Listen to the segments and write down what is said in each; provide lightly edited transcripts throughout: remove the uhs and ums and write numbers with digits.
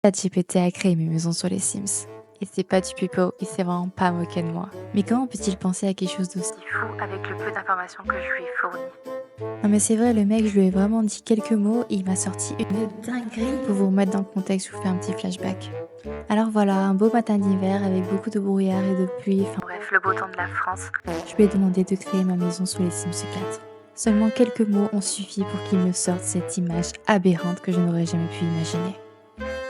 ChatGPT a créé mes maisons sur les Sims. Et c'est pas du pipeau, il s'est vraiment pas moqué de moi. Mais comment peut-il penser à quelque chose d'aussi fou avec le peu d'informations que je lui ai fournies? Non mais c'est vrai, le mec, je lui ai vraiment dit quelques mots et il m'a sorti une dinguerie pour vous remettre dans le contexte, je vous fais un petit flashback. Alors voilà, un beau matin d'hiver avec beaucoup de brouillard et de pluie, enfin bref, le beau temps de la France, je lui ai demandé de créer ma maison sur les Sims 4. Seulement quelques mots ont suffi pour qu'il me sorte cette image aberrante que je n'aurais jamais pu imaginer.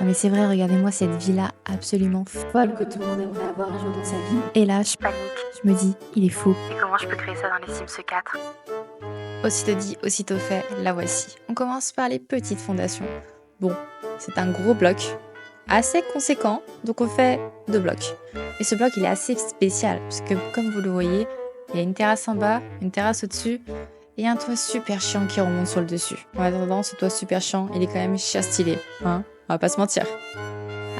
Non mais c'est vrai, regardez-moi cette villa absolument folle que tout le monde aimerait avoir un jour dans sa vie. Et là, je panique, je me dis, il est fou. Et comment je peux créer ça dans les Sims 4? Aussitôt dit, aussitôt fait, la voici. On commence par les petites fondations. Bon, c'est un gros bloc, assez conséquent, donc on fait 2 blocs. Et ce bloc, il est assez spécial, parce que comme vous le voyez, il y a une terrasse en bas, une terrasse au-dessus, et un toit super chiant qui remonte sur le dessus. En attendant, ce toit super chiant, il est quand même chia stylé, hein, on va pas se mentir.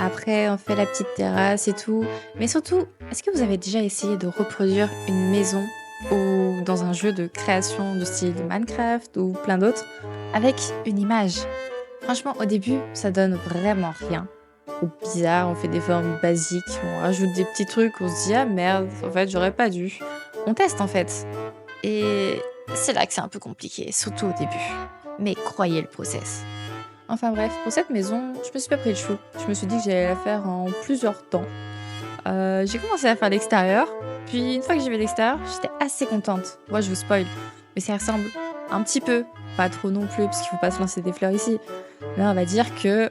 Après, on fait la petite terrasse et tout. Mais surtout, est-ce que vous avez déjà essayé de reproduire une maison ou dans un jeu de création de style Minecraft ou plein d'autres avec une image? Franchement, au début, ça donne vraiment rien. Ou bizarre, on fait des formes basiques, on rajoute des petits trucs, on se dit ah merde, en fait, j'aurais pas dû. On teste en fait. Et c'est là que c'est un peu compliqué, surtout au début. Mais croyez le process. Enfin bref, pour cette maison, je me suis pas pris le chou. Je me suis dit que j'allais la faire en plusieurs temps. J'ai commencé à faire l'extérieur, puis une fois que j'ai fait l'extérieur, j'étais assez contente. Moi, je vous spoil, mais ça ressemble un petit peu, pas trop non plus, parce qu'il faut pas se lancer des fleurs ici. Mais on va dire que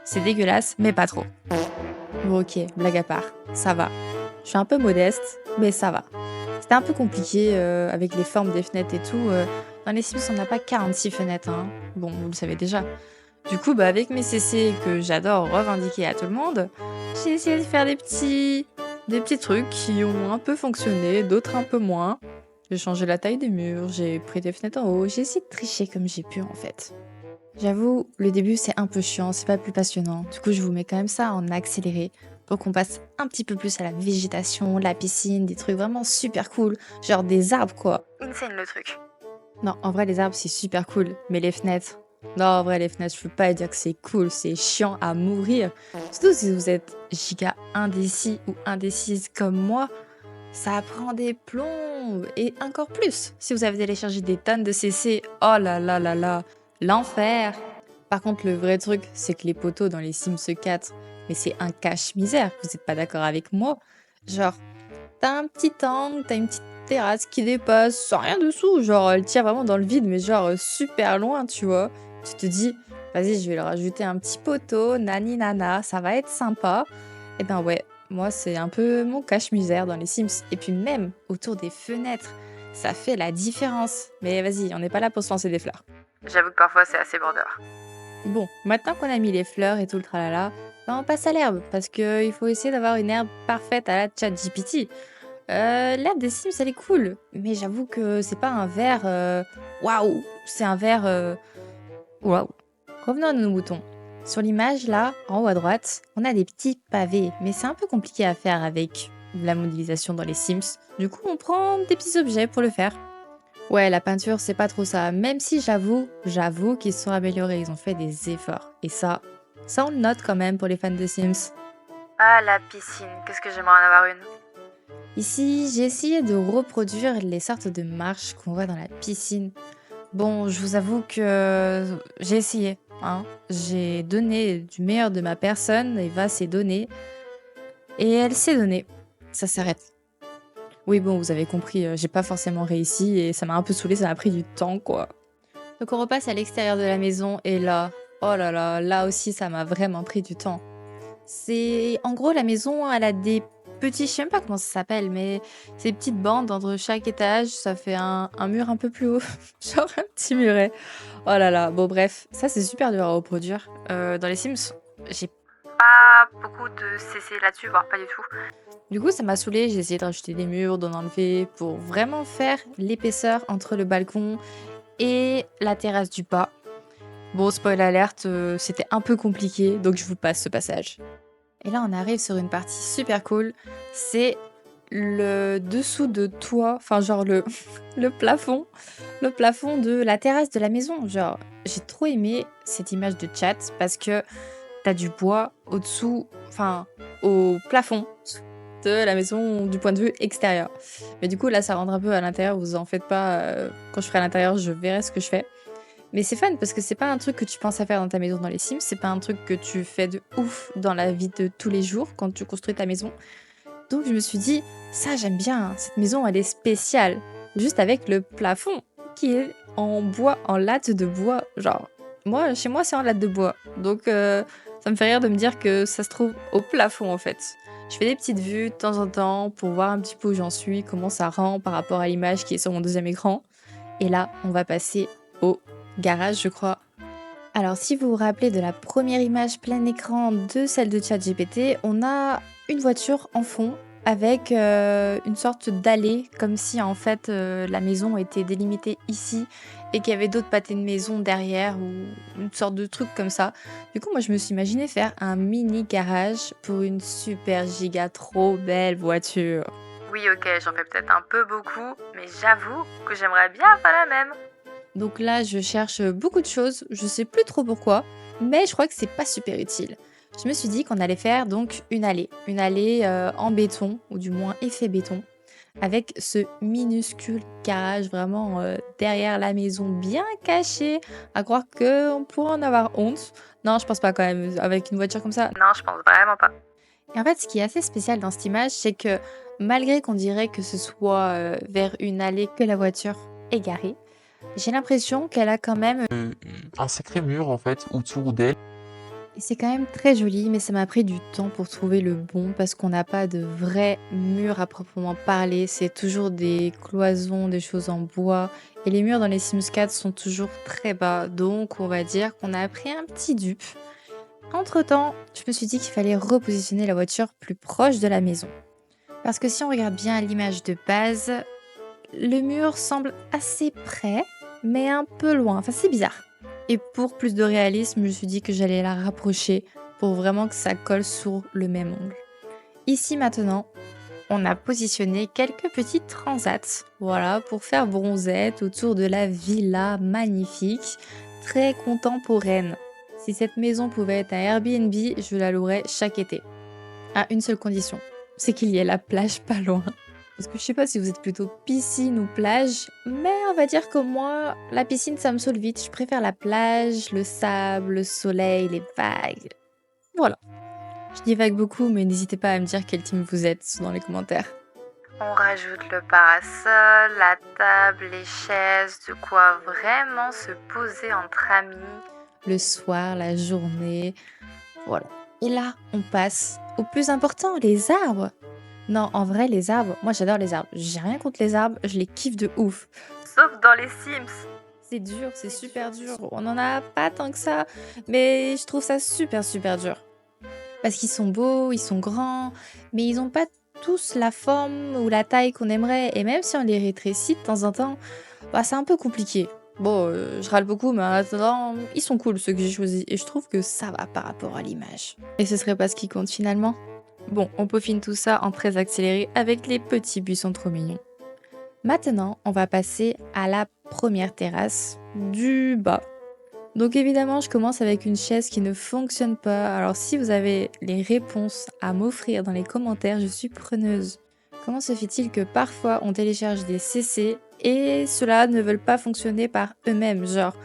c'est dégueulasse, mais pas trop. Bon ok, blague à part, ça va. Je suis un peu modeste, mais ça va. C'était un peu compliqué avec les formes des fenêtres et tout. Dans les Sims, on n'a pas 46 fenêtres, hein. Bon, vous le savez déjà. Du coup, avec mes CC que j'adore revendiquer à tout le monde, j'ai essayé de faire des petits trucs qui ont un peu fonctionné, d'autres un peu moins. J'ai changé la taille des murs, j'ai pris des fenêtres en haut, j'ai essayé de tricher comme j'ai pu en fait. J'avoue, le début c'est un peu chiant, c'est pas plus passionnant. Du coup, je vous mets quand même ça en accéléré pour qu'on passe un petit peu plus à la végétation, la piscine, des trucs vraiment super cool, genre des arbres quoi. Insane le truc. Non, en vrai, les arbres c'est super cool, mais les fenêtres. Non, en vrai, les fenêtres, je peux pas dire que c'est cool, c'est chiant à mourir. Surtout si vous êtes giga indécis ou indécise comme moi, ça prend des plombes. Et encore plus, si vous avez téléchargé des tonnes de CC, oh là là là là, l'enfer. Par contre, le vrai truc, c'est que les poteaux dans les Sims 4, mais c'est un cache-misère, vous êtes pas d'accord avec moi? Genre, t'as un petit angle, t'as une petite terrasse qui dépasse, sans rien dessous, genre elle tire vraiment dans le vide, mais genre super loin, tu vois. Tu te dis, vas-y, je vais leur rajouter un petit poteau, nani nana, ça va être sympa. Et ben ouais, moi c'est un peu mon cache-misère dans les Sims. Et puis même autour des fenêtres, ça fait la différence. Mais vas-y, on n'est pas là pour se lancer des fleurs. J'avoue que parfois c'est assez border. Bon, maintenant qu'on a mis les fleurs et tout le tralala, ben on passe à l'herbe, parce qu'il faut essayer d'avoir une herbe parfaite à la ChatGPT. L'herbe des Sims, elle est cool, mais j'avoue que c'est pas un vert waouh, c'est un vert waouh. Revenons à nos moutons. Sur l'image, là, en haut à droite, on a des petits pavés, mais c'est un peu compliqué à faire avec la modélisation dans les Sims. Du coup, on prend des petits objets pour le faire. Ouais, la peinture, c'est pas trop ça, même si j'avoue qu'ils se sont améliorés, ils ont fait des efforts. Et ça on le note quand même pour les fans de Sims. Ah, la piscine, qu'est-ce que j'aimerais en avoir une. Ici, j'ai essayé de reproduire les sortes de marches qu'on voit dans la piscine. Bon, je vous avoue que j'ai essayé, hein. J'ai donné du meilleur de ma personne, Eva s'est donnée, et elle s'est donnée. Ça s'arrête. Oui, bon, vous avez compris, j'ai pas forcément réussi, et ça m'a un peu saoulée, ça m'a pris du temps, quoi. Donc on repasse à l'extérieur de la maison, et là, oh là là, là aussi, ça m'a vraiment pris du temps. C'est en gros la maison, elle a des petits, je sais même pas comment ça s'appelle, mais ces petites bandes entre chaque étage, ça fait un mur un peu plus haut, genre un petit muret. Oh là là, bon bref, ça c'est super dur à reproduire. Dans les Sims, j'ai pas beaucoup de CC là-dessus, voire pas du tout. Du coup, ça m'a saoulée, j'ai essayé de rajouter des murs, d'en enlever, pour vraiment faire l'épaisseur entre le balcon et la terrasse du bas. Bon, spoil alerte, c'était un peu compliqué, donc je vous passe ce passage. Et là, on arrive sur une partie super cool. C'est le dessous de toit, enfin genre le plafond de la terrasse de la maison. Genre, j'ai trop aimé cette image de chat parce que t'as du bois au-dessous, enfin au plafond de la maison du point de vue extérieur. Mais du coup, là, ça rentre un peu à l'intérieur, vous en faites pas. Quand je ferai à l'intérieur, je verrai ce que je fais. Mais c'est fun parce que c'est pas un truc que tu penses à faire dans ta maison dans les Sims, c'est pas un truc que tu fais de ouf dans la vie de tous les jours quand tu construis ta maison. Donc je me suis dit, ça j'aime bien, hein, cette maison elle est spéciale. Juste avec le plafond qui est en bois, en latte de bois. Genre, moi, chez moi c'est en latte de bois. Donc ça me fait rire de me dire que ça se trouve au plafond en fait. Je fais des petites vues de temps en temps pour voir un petit peu où j'en suis, comment ça rend par rapport à l'image qui est sur mon deuxième écran. Et là, on va passer au garage, je crois. Alors, si vous vous rappelez de la première image plein écran de celle de ChatGPT, on a une voiture en fond avec une sorte d'allée, comme si en fait la maison était délimitée ici et qu'il y avait d'autres pâtés de maison derrière ou une sorte de truc comme ça. Du coup, moi je me suis imaginé faire un mini garage pour une super giga trop belle voiture. Oui, ok, j'en fais peut-être un peu beaucoup, mais j'avoue que j'aimerais bien faire la même. Donc là, je cherche beaucoup de choses, je sais plus trop pourquoi, mais je crois que c'est pas super utile. Je me suis dit qu'on allait faire donc une allée en béton, ou du moins effet béton, avec ce minuscule garage vraiment derrière la maison, bien caché, à croire qu'on pourrait en avoir honte. Non, je pense pas quand même, avec une voiture comme ça. Non, je pense vraiment pas. Et en fait, ce qui est assez spécial dans cette image, c'est que malgré qu'on dirait que ce soit vers une allée que la voiture est garée, j'ai l'impression qu'elle a quand même Un sacré mur en fait autour d'elle. et c'est quand même très joli, mais ça m'a pris du temps pour trouver le bon parce qu'on n'a pas de vrai mur à proprement parler. C'est toujours des cloisons, des choses en bois. Et les murs dans les Sims 4 sont toujours très bas. Donc on va dire qu'on a pris un petit dupe. Entre-temps, je me suis dit qu'il fallait repositionner la voiture plus proche de la maison. Parce que si on regarde bien l'image de base, le mur semble assez près, mais un peu loin. Enfin, c'est bizarre. Et pour plus de réalisme, je me suis dit que j'allais la rapprocher pour vraiment que ça colle sur le même angle. Ici maintenant, on a positionné quelques petites transats, voilà, pour faire bronzette autour de la villa magnifique, très contemporaine. Si cette maison pouvait être un Airbnb, je la louerais chaque été. À une seule condition, c'est qu'il y ait la plage pas loin. Parce que je sais pas si vous êtes plutôt piscine ou plage, mais on va dire que moi, la piscine ça me saoule vite. Je préfère la plage, le sable, le soleil, les vagues. Voilà. Je divague beaucoup, mais n'hésitez pas à me dire quel team vous êtes dans les commentaires. On rajoute le parasol, la table, les chaises, de quoi vraiment se poser entre amis. Le soir, la journée, voilà. Et là, on passe au plus important, les arbres. Non, en vrai, les arbres, moi j'adore les arbres. J'ai rien contre les arbres, je les kiffe de ouf. Sauf dans les Sims. C'est dur, c'est super dur. On n'en a pas tant que ça, mais je trouve ça super super dur. Parce qu'ils sont beaux, ils sont grands, mais ils n'ont pas tous la forme ou la taille qu'on aimerait. Et même si on les rétrécit de temps en temps, bah, c'est un peu compliqué. Bon, je râle beaucoup, mais en attendant, ils sont cool ceux que j'ai choisis. Et je trouve que ça va par rapport à l'image. Et ce serait pas ce qui compte finalement. Bon, on peaufine tout ça en très accéléré avec les petits buissons trop mignons. Maintenant, on va passer à la première terrasse du bas. Donc évidemment, je commence avec une chaise qui ne fonctionne pas. Alors si vous avez les réponses à m'offrir dans les commentaires, je suis preneuse. Comment se fait-il que parfois on télécharge des CC et ceux-là ne veulent pas fonctionner par eux-mêmes? Genre,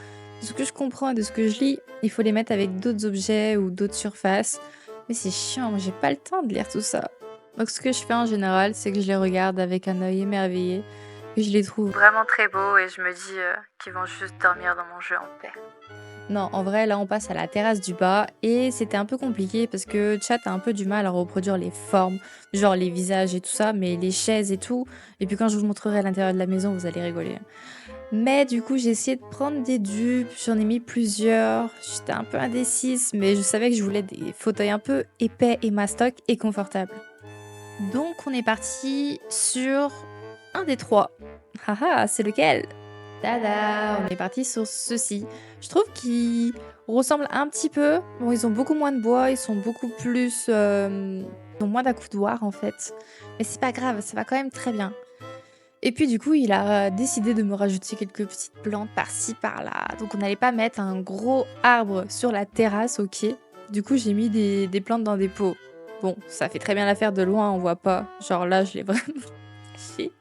de ce que je comprends et de ce que je lis, il faut les mettre avec d'autres objets ou d'autres surfaces. Mais c'est chiant, moi j'ai pas le temps de lire tout ça. Donc ce que je fais en général, c'est que je les regarde avec un œil émerveillé et je les trouve Vraiment très beau et je me dis qu'ils vont juste dormir dans mon jeu en paix. Non, en vrai, là, on passe à la terrasse du bas et c'était un peu compliqué parce que Chat a un peu du mal à reproduire les formes, genre les visages et tout ça, mais les chaises et tout. Et puis quand je vous montrerai à l'intérieur de la maison, vous allez rigoler. Mais du coup, j'ai essayé de prendre des dupes, j'en ai mis plusieurs. J'étais un peu indécise, mais je savais que je voulais des fauteuils un peu épais et mastoc et confortables. Donc, on est parti sur un des trois. Haha, c'est lequel? Tada, on est parti sur ceci. Je trouve qu'ils ressemblent un petit peu. Bon, ils ont beaucoup moins de bois, ils sont beaucoup plus... ils ont moins d'accoudoirs en fait. Mais c'est pas grave, ça va quand même très bien. Et puis du coup, il a décidé de me rajouter quelques petites plantes par-ci, par-là. Donc on n'allait pas mettre un gros arbre sur la terrasse, ok. Du coup, j'ai mis des plantes dans des pots. Bon, ça fait très bien l'affaire de loin, on voit pas. Genre là, je l'ai vraiment caché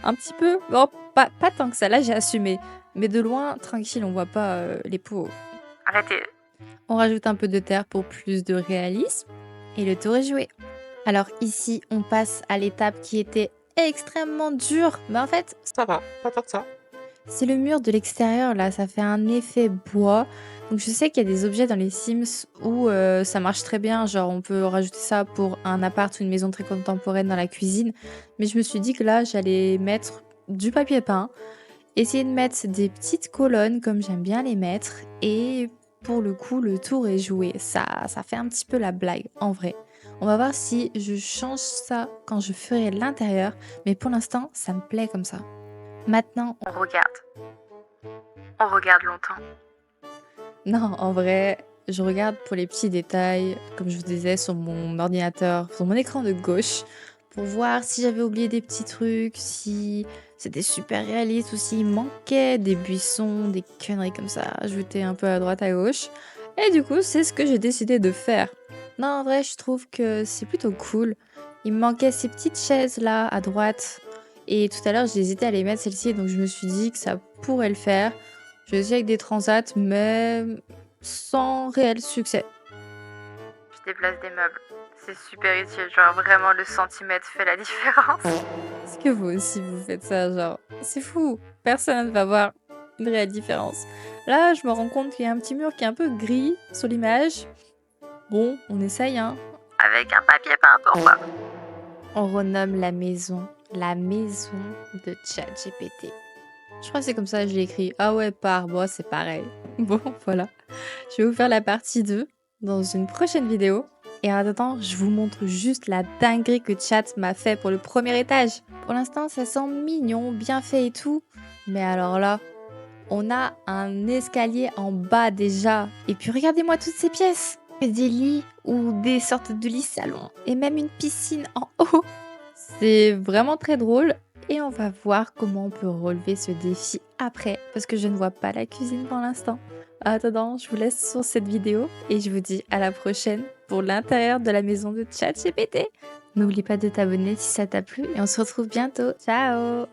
un petit peu. Bon, pas tant que ça, là j'ai assumé. Mais de loin, tranquille, on voit pas les pots. Arrêtez. On rajoute un peu de terre pour plus de réalisme. Et le tour est joué. Alors ici, on passe à l'étape qui était extrêmement dure. Mais en fait, Ça va, pas tant que ça. c'est le mur de l'extérieur là, ça fait un effet bois. Donc je sais qu'il y a des objets dans les Sims où ça marche très bien, genre on peut rajouter ça pour un appart ou une maison très contemporaine dans la cuisine. Mais je me suis dit que là j'allais mettre du papier peint, essayer de mettre des petites colonnes comme j'aime bien les mettre. Et pour le coup le tour est joué, ça fait un petit peu la blague en vrai. On va voir si je change ça quand je ferai l'intérieur, mais pour l'instant ça me plaît comme ça. Maintenant, On regarde. On regarde longtemps. non, en vrai, je regarde pour les petits détails, comme je vous disais, sur mon ordinateur, sur mon écran de gauche, pour voir si j'avais oublié des petits trucs, si c'était super réaliste ou s'il manquait des buissons, des conneries comme ça, ajoutées un peu à droite à gauche. Et du coup, c'est ce que j'ai décidé de faire. Non, en vrai, je trouve que c'est plutôt cool. Il me manquait ces petites chaises là à droite. Et tout à l'heure, j'ai hésité à les mettre celles-ci, donc je me suis dit que ça pourrait le faire. Je vais essayer avec des transats, mais sans réel succès. Je déplace des meubles. C'est super utile. Genre vraiment le centimètre fait la différence. Est-ce que vous aussi vous faites ça? Genre, c'est fou. Personne ne va voir une réelle différence. Là, je me rends compte qu'il y a un petit mur qui est un peu gris sur l'image. Bon, on essaye, hein. Avec un papier peint, pourquoi? On renomme la maison de ChatGPT. Je crois que c'est comme ça que je l'ai écrit. Ah ouais, par moi, c'est pareil. Bon, voilà. Je vais vous faire la partie 2 dans une prochaine vidéo. Et en attendant, je vous montre juste la dinguerie que Chat m'a fait pour le premier étage. Pour l'instant, ça sent mignon, bien fait et tout. Mais alors là, on a un escalier en bas déjà. Et puis regardez-moi toutes ces pièces. Des lits ou des sortes de lits salons. Et même une piscine en haut. C'est vraiment très drôle. Et on va voir comment on peut relever ce défi après. Parce que je ne vois pas la cuisine pour l'instant. En attendant, je vous laisse sur cette vidéo. Et je vous dis à la prochaine pour l'intérieur de la maison de ChatGPT. N'oublie pas de t'abonner si ça t'a plu. Et on se retrouve bientôt. Ciao!